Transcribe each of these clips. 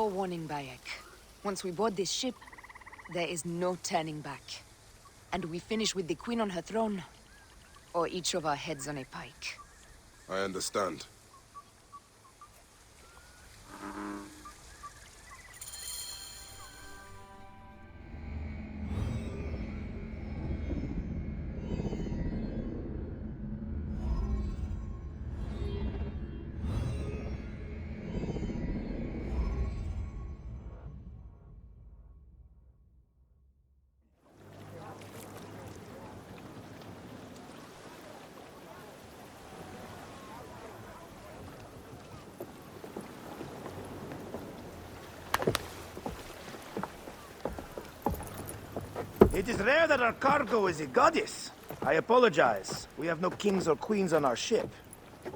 forewarning, Bayek. Once we board this ship, there is no turning back. And we finish with the Queen on her throne, or each of our heads on a pike. I understand. It is rare that our cargo is a goddess. I apologize. We have no kings or queens on our ship.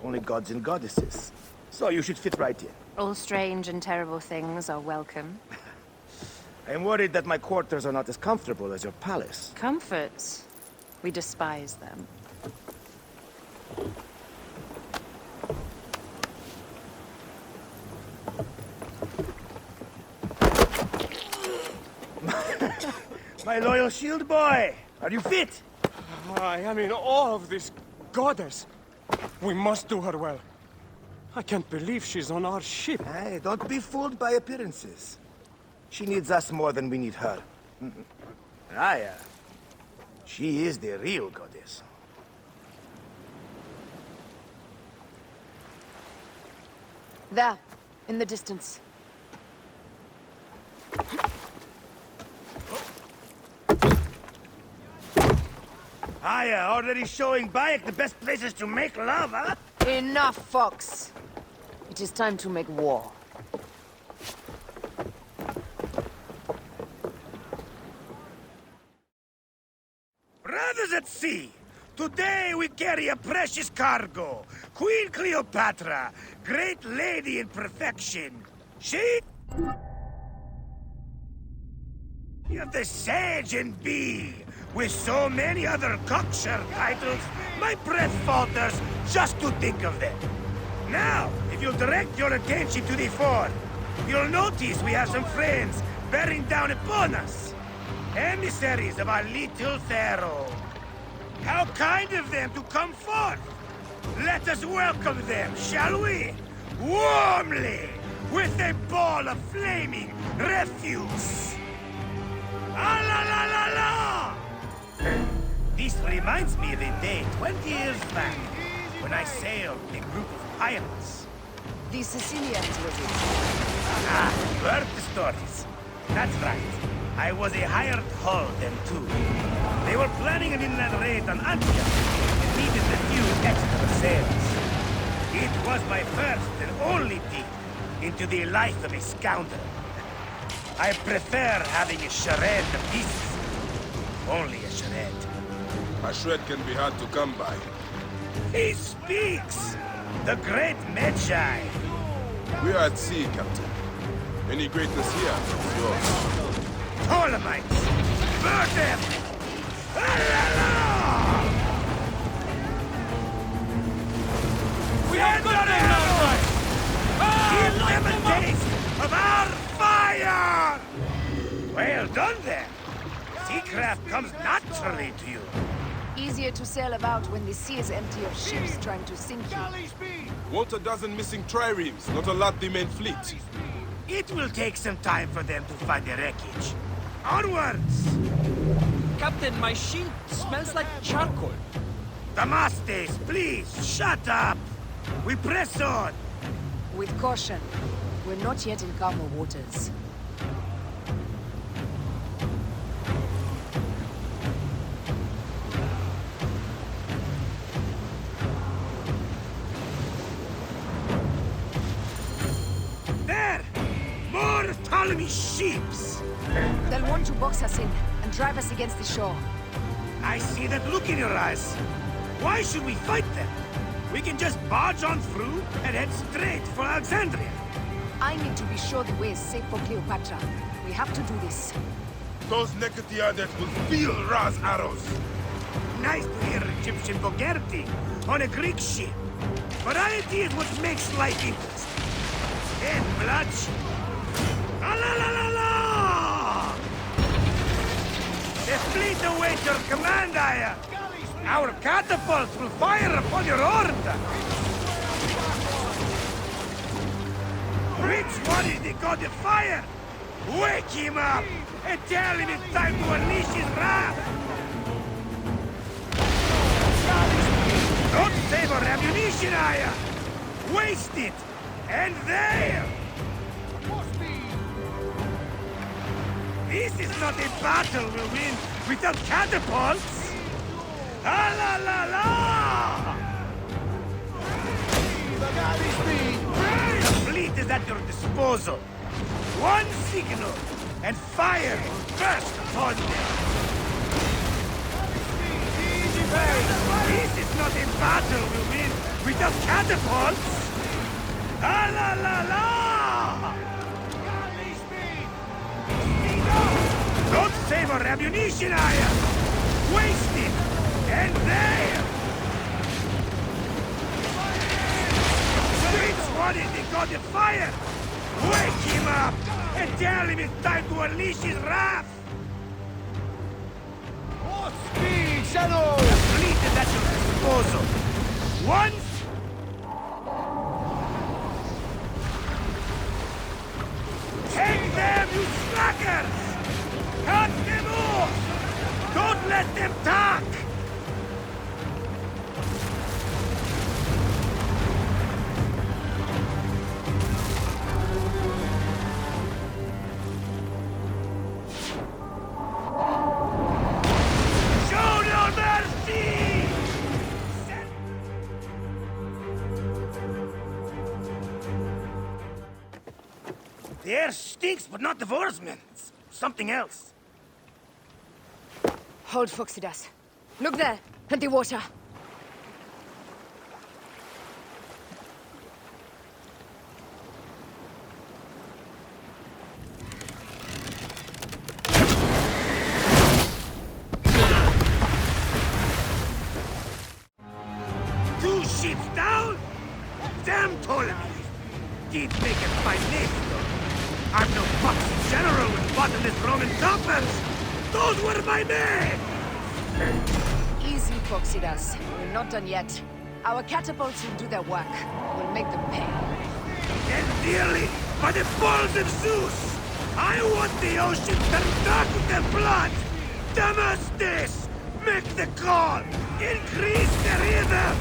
Only gods and goddesses. So you should fit right in. All strange and terrible things are welcome. I am worried that my quarters are not as comfortable as your palace. Comforts? We despise them. My loyal shield boy! Are you fit? I am in awe of this goddess. We must do her well. I can't believe she's on our ship. Hey, don't be fooled by appearances. She needs us more than we need her. Aya, she is the real goddess. There, in the distance. Aya, already showing Bayek the best places to make love, huh? Enough, Fox. It is time to make war. Brothers at sea, today we carry a precious cargo. Queen Cleopatra, great lady in perfection. She of the Sage and Bee. With so many other cocksure titles, my breath falters just to think of them. Now, if you'll direct your attention to the fort, you'll notice we have some friends bearing down upon us. Emissaries of our little pharaoh. How kind of them to come forth! Let us welcome them, shall we? Warmly, with a ball of flaming refuse. Ah la la la la! This reminds me of a day 20 years back, when I sailed with a group of pirates. The Sicilians, was it? Ah, you heard the stories. That's right. I was a hired hull then too. They were planning an inland raid on Antioch and needed a few extra sails. It was my first and only peek into the life of a scoundrel. I prefer having a charade of pieces. Only a charade. A shred can be hard to come by. He speaks! The great Magi! We are at sea, Captain. Any greatness here is yours. Ptolemaites! Burn them! We have got it now! Give them a taste of our fire! Well done then. Seacraft comes naturally to you. Easier to sail about when the sea is empty of ships trying to sink you. Want a dozen missing triremes, not a lot the main fleet. It will take some time for them to find the wreckage. Onwards! Captain, my shield smells like charcoal. Damastes, please, shut up! We press on! With caution. We're not yet in calmer waters. There! More Ptolemy ships! They'll want to box us in and drive us against the shore. I see that look in your eyes. Why should we fight them? We can just barge on through and head straight for Alexandria. I need to be sure the way is safe for Cleopatra. We have to do this. Those Necatiades will feel Ra's arrows. Nice to hear Egyptian vulgarity on a Greek ship. Variety is what makes life interesting. And bloodshed. la la la la! The fleet awaits your command, Aya! Our catapults will fire upon your order! Which one is the god of fire? Wake him up and tell him it's time to unleash his wrath! Don't save our ammunition, Aya! Waste it! And there! This is not a battle we'll win without catapults! Ah la la la! The fleet is at your disposal. One signal, and fire will burst upon them. This is not a battle we'll win without catapults! Ah la la la! Don't save our ammunition, Aya! Waste it! And there! Which one is the god of fire? Wake him up! And tell him it's time to unleash his wrath! What speed, Shadow! The fleet is at your disposal. Once... Take them, you slackers! Cut them off! Don't let them talk! Show no mercy! The air stinks, but not the Vorsmen. It's something else. Hold, Foxidas. Look there, at the water. Two ships down? Damn Ptolemy! Did make a fine name, though. I'm no foxy general with bottomless Roman coppers! Those were my men! Easy, Foxidas. We're not done yet. Our catapults will do their work. We'll make them pay. And dearly, by the balls of Zeus, I want the ocean turned dark with their blood! Damastes! Make the call! Increase the rhythm!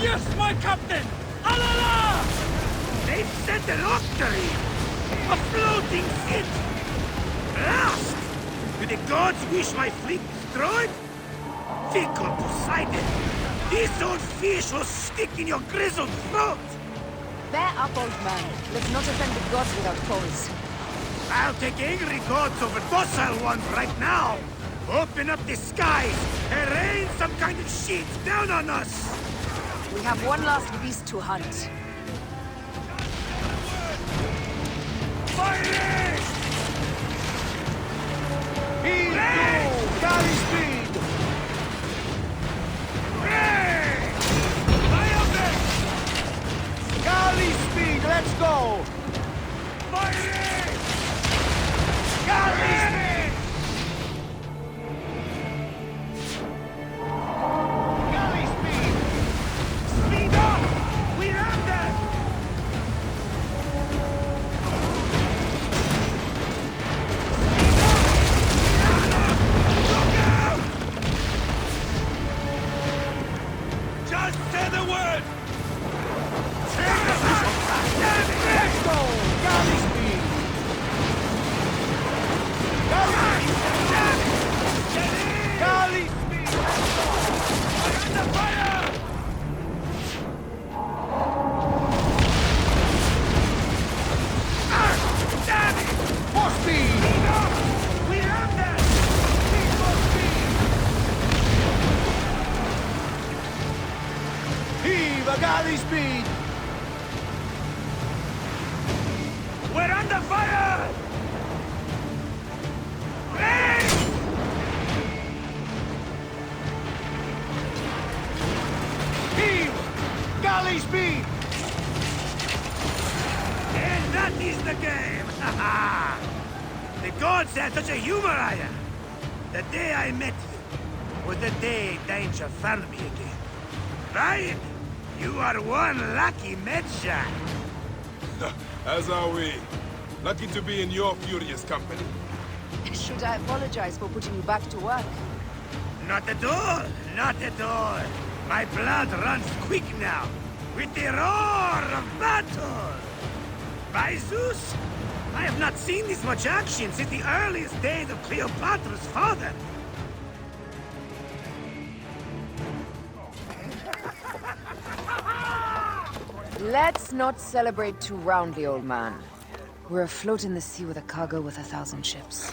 Yes, my captain! Alala! They've sent an octary! A floating ship! Blast! Do the gods wish my fleet destroyed? Fickle Poseidon! This old fish will stick in your grizzled throat! Bear up, old man. Let's not offend the gods without cause. I'll take angry gods over docile ones right now! Open up the skies and rain some kind of shit down on us! We have one last beast to hunt. Fire! Speed, go! Galley speed! Galley speed, let's go! Galley speed! Galley speed! Speed up! We're under! Look out! Just say the word! Let's go! Galley speed! the game! The gods had such a humor, I am. The day I met you was the day danger found me again. Ryan, you are one lucky medshot. As are we. Lucky to be in your furious company. Should I apologize for putting you back to work? Not at all, not at all. My blood runs quick now, with the roar of battle. By Zeus, I have not seen this much action since the earliest days of Cleopatra's father. Let's not celebrate too roundly, old man. We're afloat in the sea with a cargo worth 1,000 ships.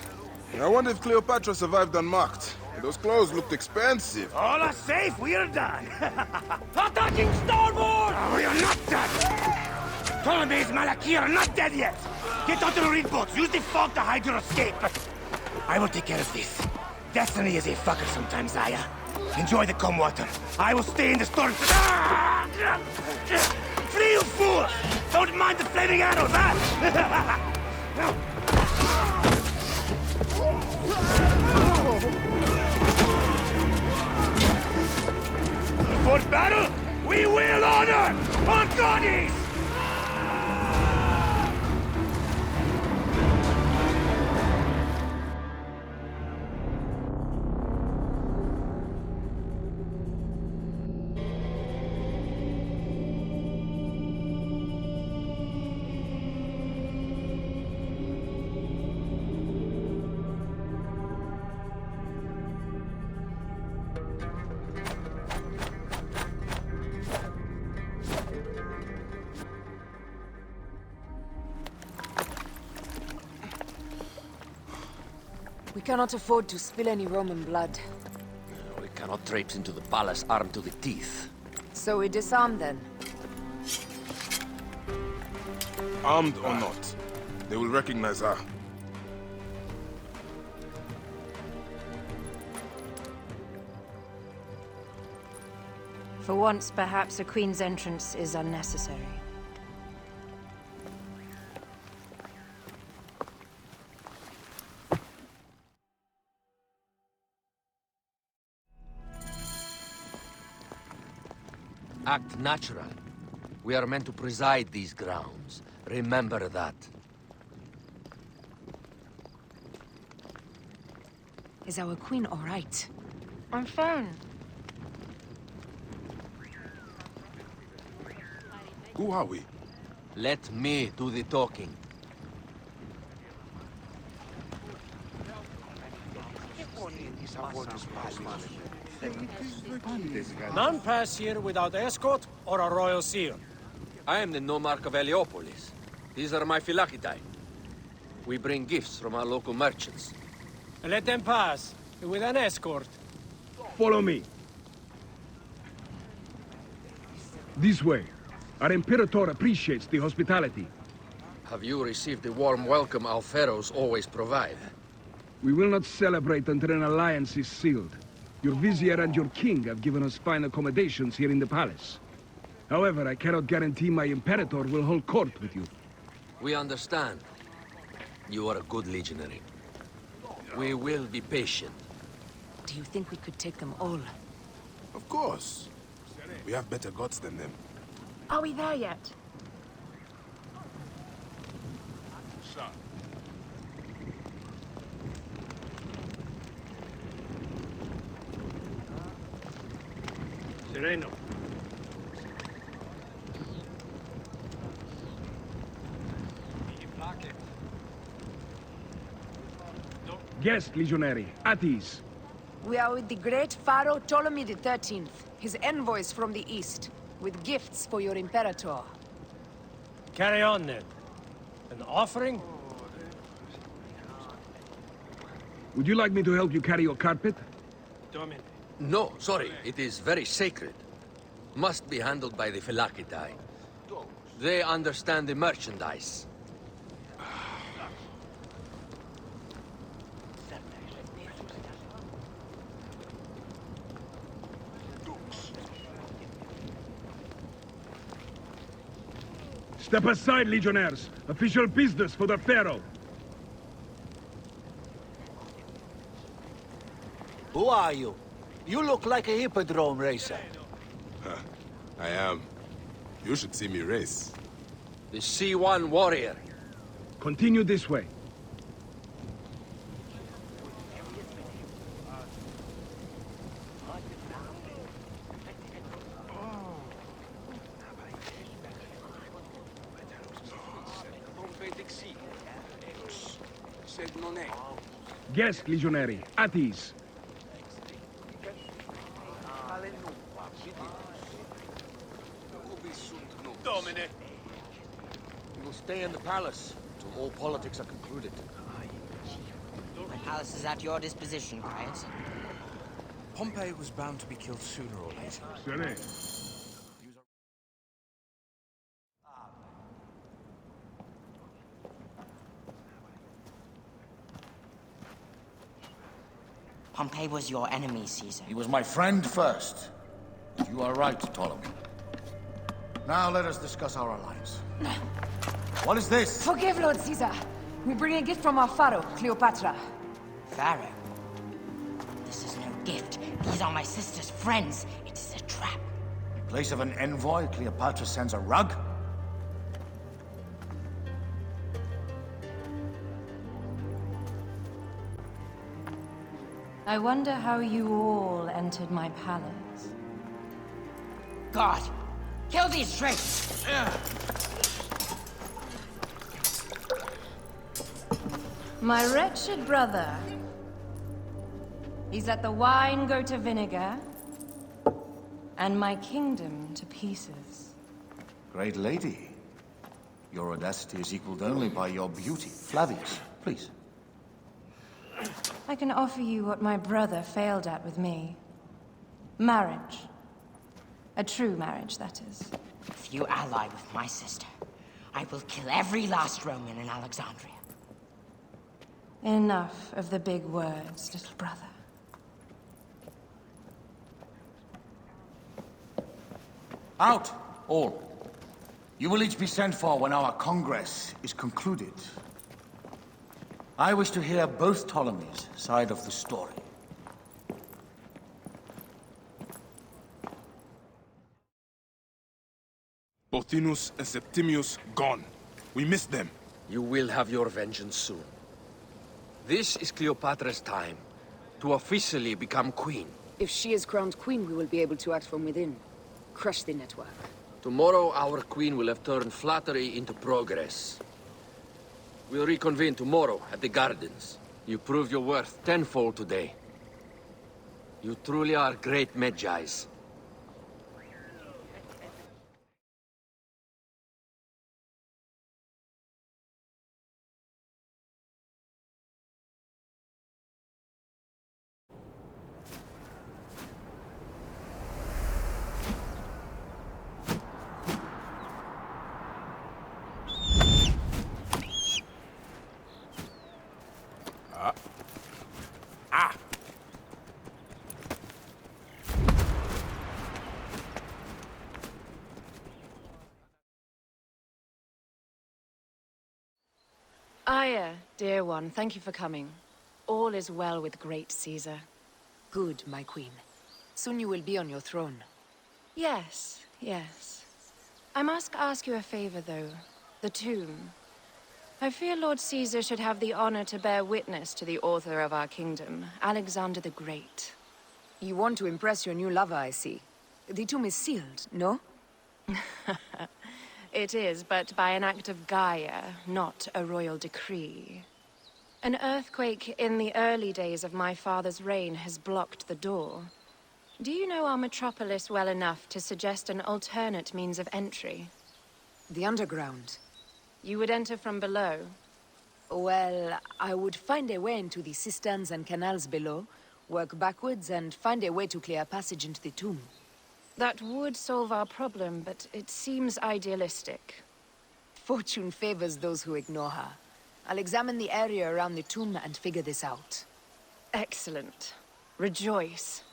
I wonder if Cleopatra survived unmarked. Those clothes looked expensive. All are safe, we're done. Attacking starboard! Oh, we are not done! Ptolemy's Malaki are not dead yet! Get onto the reed boats, use the fog to hide your escape. I will take care of this. Destiny is a fucker sometimes, Aya. Enjoy the calm water. I will stay in the storm. Flee, you fool! Don't mind the flaming arrows, huh? For battle, we will honor our goddess! We cannot afford to spill any Roman blood. We cannot traipse into the palace armed to the teeth. So we disarm then. Armed or not, they will recognize her. For once, perhaps a queen's entrance is unnecessary. Act natural. We are meant to preside these grounds. Remember that. Is our queen all right? I'm fine. Who are we? Let me do the talking. None pass here without escort or a royal seal. I am the nomarch of Heliopolis. These are my Phylakitae. We bring gifts from our local merchants. Let them pass, with an escort. Follow me. This way. Our Imperator appreciates the hospitality. Have you received the warm welcome our pharaohs always provide? We will not celebrate until an alliance is sealed. Your vizier and your king have given us fine accommodations here in the palace. However, I cannot guarantee my Imperator will hold court with you. We understand. You are a good legionary. We will be patient. Do you think we could take them all? Of course. We have better gods than them. Are we there yet? Sereno. Guest, legionary. At ease. We are with the great Pharaoh Ptolemy XIII, his envoys from the east, with gifts for your Imperator. Carry on, then. An offering? Would you like me to help you carry your carpet? Domine. No, sorry. It is very sacred. Must be handled by the Phylakitae. They understand the merchandise. Step aside, Legionnaires. Official business for the Pharaoh. Who are you? You look like a hippodrome racer. I am. You should see me race. The C1 warrior. Continue this way. Guest, Legionary. At ease. Domine. You will stay in the palace until all politics are concluded. My palace is at your disposition, Caius. Pompey was bound to be killed sooner or later. Sere. Pompey was your enemy, Caesar. He was my friend first. But you are right, Ptolemy. Now let us discuss our alliance. What is this? Forgive, Lord Caesar. We bring a gift from our pharaoh, Cleopatra. Pharaoh. This is no gift. These are my sister's friends. It is a trap. In place of an envoy, Cleopatra sends a rug? I wonder how you all entered my palace. God! Kill these traitors! My wretched brother. He's let the wine go to vinegar, and my kingdom to pieces. Great lady. Your audacity is equaled only by your beauty. Flavius, please. I can offer you what my brother failed at with me. Marriage. A true marriage, that is. If you ally with my sister, I will kill every last Roman in Alexandria. Enough of the big words, little brother. Out, all. You will each be sent for when our congress is concluded. I wish to hear both Ptolemy's side of the story. Pothinus and Septimius gone. We missed them. You will have your vengeance soon. This is Cleopatra's time to officially become queen. If she is crowned queen, we will be able to act from within. Crush the network. Tomorrow, our queen will have turned flattery into progress. We'll reconvene tomorrow at the gardens. You proved your worth tenfold today. You truly are great Magi's. Aya, dear one, thank you for coming. All is well with great Caesar. Good, my queen. Soon you will be on your throne. Yes, yes. I must ask you a favor, though. The tomb. I fear Lord Caesar should have the honor to bear witness to the author of our kingdom, Alexander the Great. You want to impress your new lover, I see. The tomb is sealed, no? It is, but by an act of Gaia, not a royal decree. An earthquake in the early days of my father's reign has blocked the door. Do you know our metropolis well enough to suggest an alternate means of entry? The underground. You would enter from below. Well, I would find a way into the cisterns and canals below, work backwards, and find a way to clear a passage into the tomb. That would solve our problem, but it seems idealistic. Fortune favors those who ignore her. I'll examine the area around the tomb and figure this out. Excellent. Rejoice.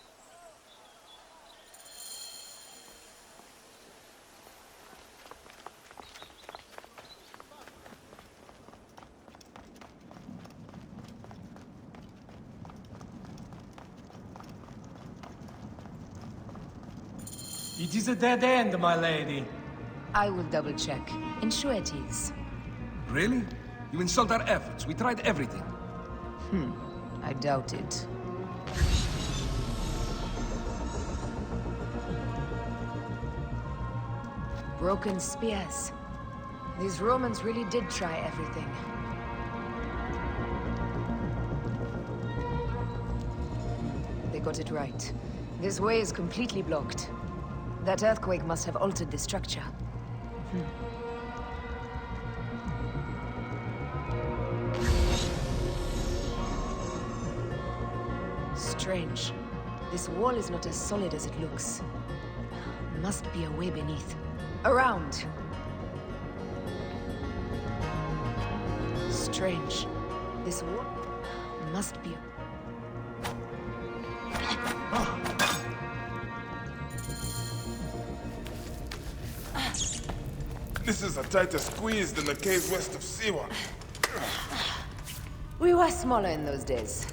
It is a dead end, my lady. I will double-check. Ensure it is. Really? You insult our efforts. We tried everything. I doubt it. Broken spears. These Romans really did try everything. They got it right. This way is completely blocked. That earthquake must have altered the structure. Strange. This wall is not as solid as it looks. Must be a way beneath. Around! Strange. This wall must be... This is a tighter squeeze than the cave west of Siwa. We were smaller in those days.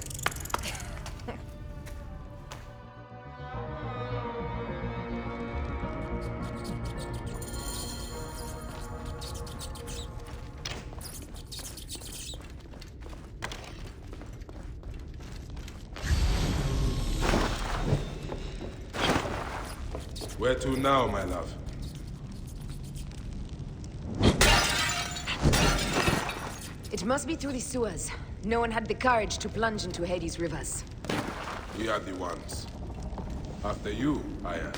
Where to now, my love? It must be through the sewers. No one had the courage to plunge into Hades' rivers. We are the ones. After you, I am.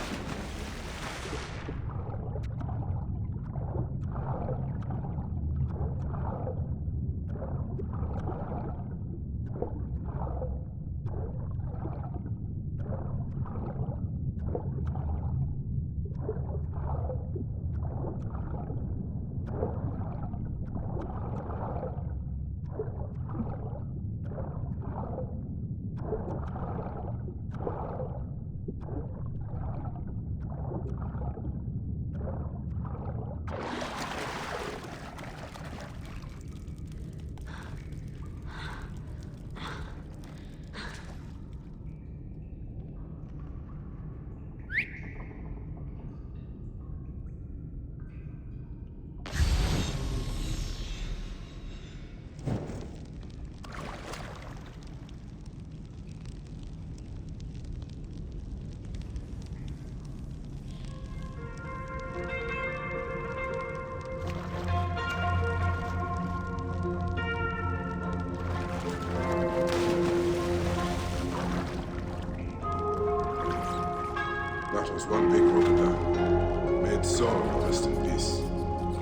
That was one big crocodile. May its soul rest in peace.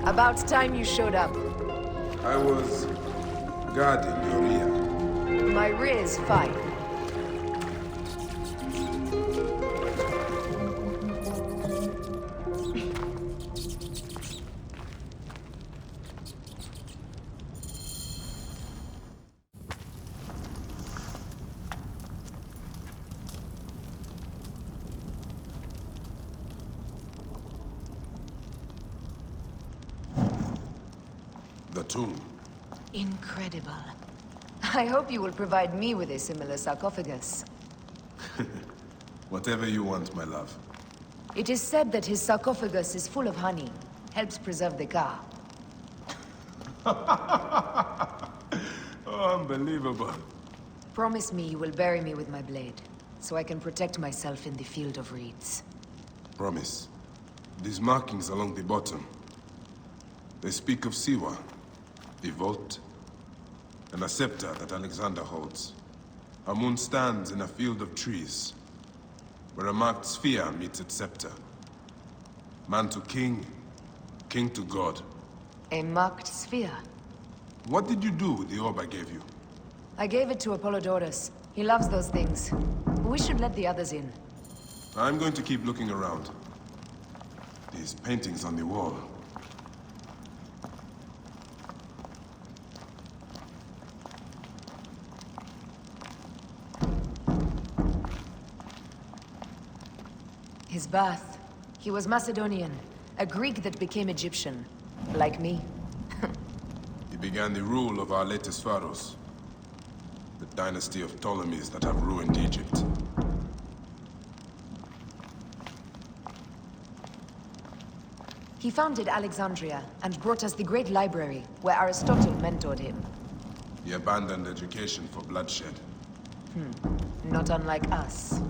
About time you showed up. I was guarding your rear. My rear is fine. The tomb. Incredible. I hope you will provide me with a similar sarcophagus. Whatever you want, my love. It is said that his sarcophagus is full of honey. Helps preserve the car. Oh, unbelievable. Promise me you will bury me with my blade, so I can protect myself in the field of reeds. Promise. These markings along the bottom. They speak of Siwa, the vault, and a scepter that Alexander holds. Our moon stands in a field of trees, where a marked sphere meets its scepter. Man to king, king to god. A marked sphere. What did you do with the orb I gave you? I gave it to Apollodorus. He loves those things. We should let the others in. I'm going to keep looking around. These paintings on the wall. His birth. He was Macedonian, a Greek that became Egyptian. Like me. He began the rule of our latest pharaohs. The dynasty of Ptolemies that have ruined Egypt. He founded Alexandria and brought us the great library, where Aristotle mentored him. He abandoned education for bloodshed. Not unlike us.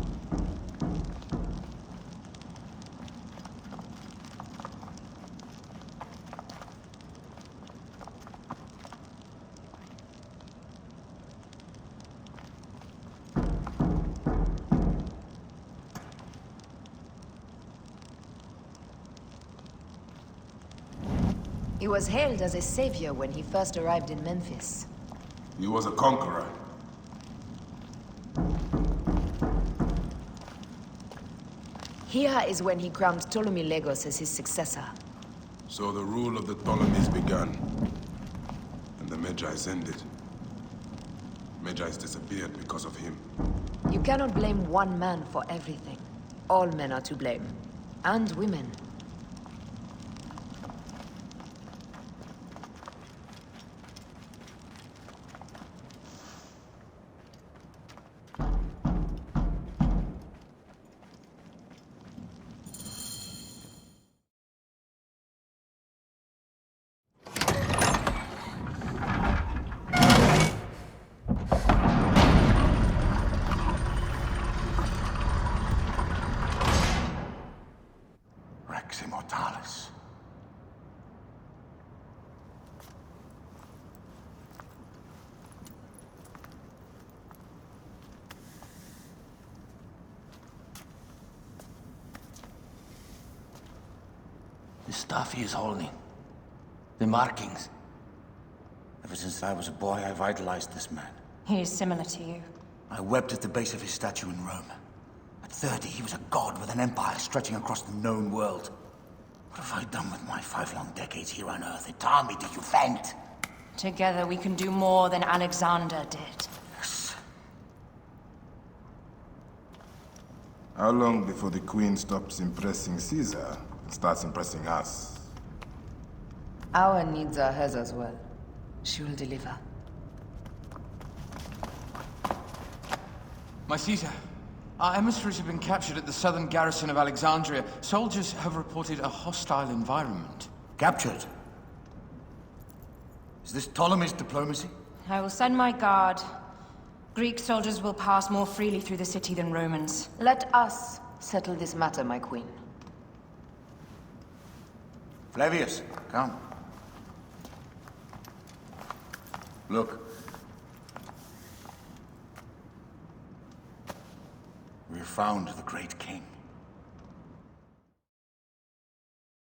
He was hailed as a savior when he first arrived in Memphis. He was a conqueror. Here is when he crowned Ptolemy Legos as his successor. So the rule of the Ptolemies began, and the Magi's ended. Magi's disappeared because of him. You cannot blame one man for everything. All men are to blame. And women. Rex Immortalis. The stuff he is holding. The markings. Ever since I was a boy, I've idolized this man. He is similar to you. I wept at the base of his statue in Rome. At 30, he was a god with an empire stretching across the known world. What have I done with my 5 long decades here on Earth? It taught me to defend. Together we can do more than Alexander did. Yes. How long before the Queen stops impressing Caesar and starts impressing us? Our needs are hers as well. She will deliver. My Caesar, our emissaries have been captured at the southern garrison of Alexandria. Soldiers have reported a hostile environment. Captured? Is this Ptolemy's diplomacy? I will send my guard. Greek soldiers will pass more freely through the city than Romans. Let us settle this matter, my queen. Flavius, come. Look. We have found the great king.